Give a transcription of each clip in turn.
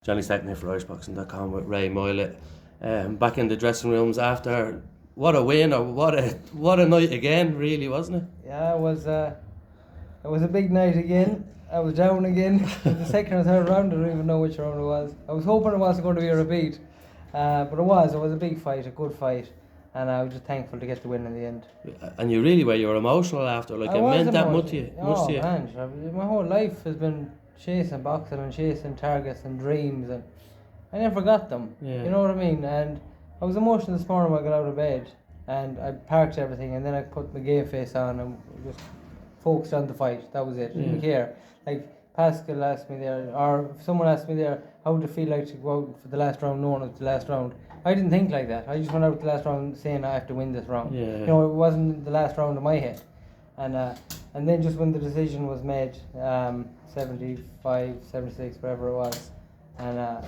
Johnny Stackman for IrishBoxing.com with Ray Moylette. Back in the dressing rooms after what a win, or what a night again, really, wasn't it? Yeah, it was a big night again. I was down again. The second or third round, I don't even know which round it was. I was hoping it wasn't going to be a repeat, but it was. It was a big fight, a good fight, and I was just thankful to get the win in the end. And you really were. You were emotional after, like it meant that much to you. Oh man, my whole life has been chasing boxing and chasing targets and dreams, and I never got them. Yeah. You know what I mean? And I was emotional this morning when I got out of bed, and I parked everything, and then I put my game face on and just focused on the fight. That was it. Didn't care. Like Pascal asked me there, or someone asked me there, how would it feel like to go out for the last round, knowing it's the last round? I didn't think like that. I just went out the last round saying I have to win this round. Yeah. You know, it wasn't the last round in my head. And then just when the decision was made, 75, 76, whatever it was, and I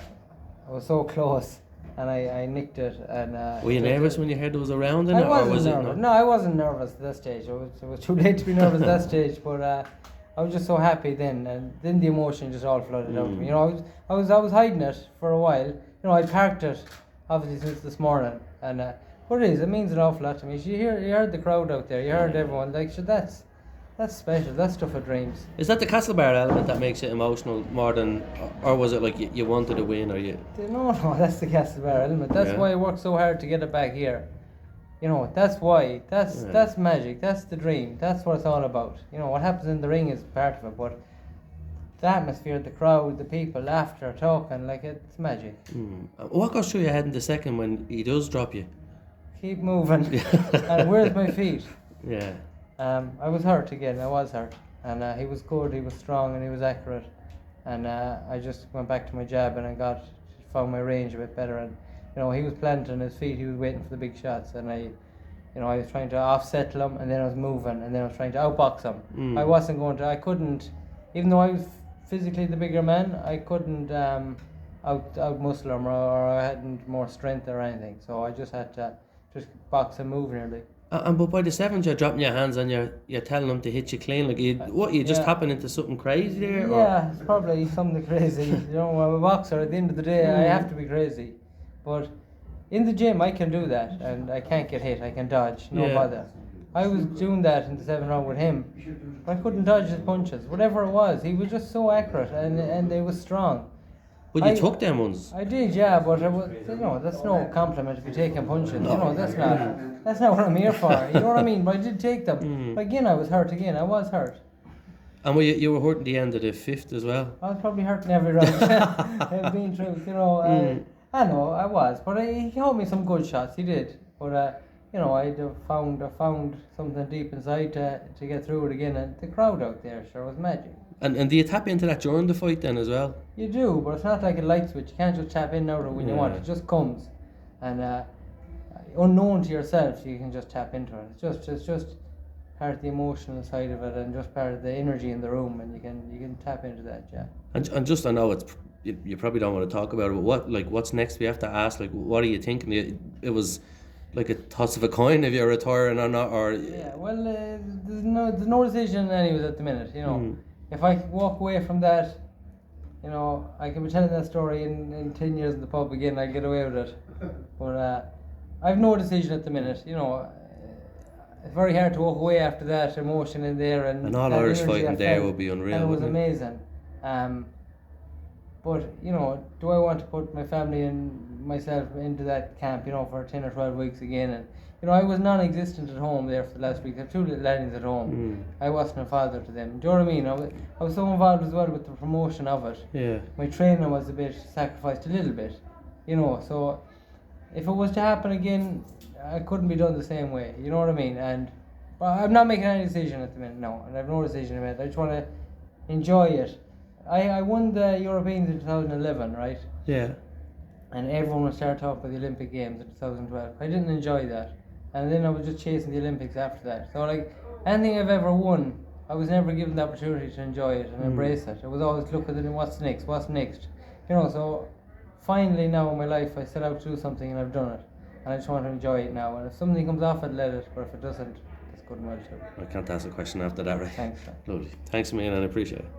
was so close, and I nicked it. And were you nervous when you heard there was a round in it, or was nervous. it? No, I wasn't nervous at that stage. It was too late to be nervous at that stage, but I was just so happy then, and then the emotion just all flooded out of me. You know, I was hiding it for a while. You know, I parked it obviously since this morning, and what it means an awful lot to me. You heard the crowd out there, you heard everyone. Like, so that's special. That's stuff of dreams. Is that the Castlebar Element that makes it emotional more than, or was it like you wanted to win, or you? No, that's the Castlebar Element. That's why I worked so hard to get it back here. You know, that's why. That's magic. That's the dream. That's what it's all about. You know, what happens in the ring is part of it, but the atmosphere, the crowd, the people, laughter, talking, like, it's magic. What goes through your head in the second when he does drop you? Keep moving. And where's my feet? Yeah. I was hurt again. I was hurt, and he was good. He was strong, and he was accurate. And I just went back to my jab, and I found my range a bit better. And you know, he was planting his feet. He was waiting for the big shots, and I was trying to offset him, and then I was moving, and then I was trying to outbox him. I wasn't going to. I couldn't, even though I was physically the bigger man, I couldn't out muscle him, or I hadn't more strength or anything. So I just had to just box and move nearly. But by the seventh, you're dropping your hands and you're telling them to hit you clean. Like, you just happen into something crazy there? Yeah, it's probably something crazy. You know, I'm a boxer. At the end of the day, I have to be crazy. But in the gym, I can do that, and I can't get hit. I can dodge, no bother. I was doing that in the 7th round with him, but I couldn't dodge his punches. Whatever it was, he was just so accurate, and it was strong. But you took them ones. I did, yeah, but that's no compliment if you're taking punches. No. You know, that's not what I'm here for. You know what I mean? But I did take them. But again, I was hurt again. I was hurt. And you were hurt at the end of the 5th as well? I was probably hurting every round. Being truth, you know. I know, I was. But he held me some good shots. He did. But, you know, I found something deep inside to get through it again. And the crowd out there, sure, was magic. And do you tap into that during the fight then as well? You do, but it's not like a light switch. You can't just tap in out when you want. It just comes. And unknown to yourself, you can just tap into it. It's just part of the emotional side of it, and just part of the energy in the room, and you can tap into that, yeah. And just, I know it's you probably don't want to talk about it, but what's next? We have to ask, like, what are you thinking? It was like a toss of a coin if you're retiring or not, or yeah. Well, there's no decision anyways at the minute. You know, if I walk away from that, you know, I can be telling that story in 10 years in the pub again. I get away with it, but I've no decision at the minute. You know, it's very hard to walk away after that emotion in there, and all Irish fighting there would be unreal. And it was amazing. But you know, do I want to put my family and myself into that camp? You know, for 10 or 12 weeks again? And you know, I was non-existent at home there for the last week. I have 2 little lads at home. I wasn't a father to them. Do you know what I mean? I was so involved as well with the promotion of it. Yeah. My training was a bit sacrificed, a little bit. You know, so if it was to happen again, I couldn't be done the same way. You know what I mean? But I'm not making any decision at the minute. No, and I have no decision at the minute. I just want to enjoy it. I won the Europeans in 2011, right? Yeah. And everyone would start talking about the Olympic Games in 2012. I didn't enjoy that. And then I was just chasing the Olympics after that. So, like, anything I've ever won, I was never given the opportunity to enjoy it and embrace it. I was always looking at it, what's next? You know, so finally now in my life, I set out to do something and I've done it. And I just want to enjoy it now. And if something comes off it, let it. But if it doesn't, it's good and well too. I can't ask a question after that, right? Thanks. Lovely. Thanks a million, and I appreciate it.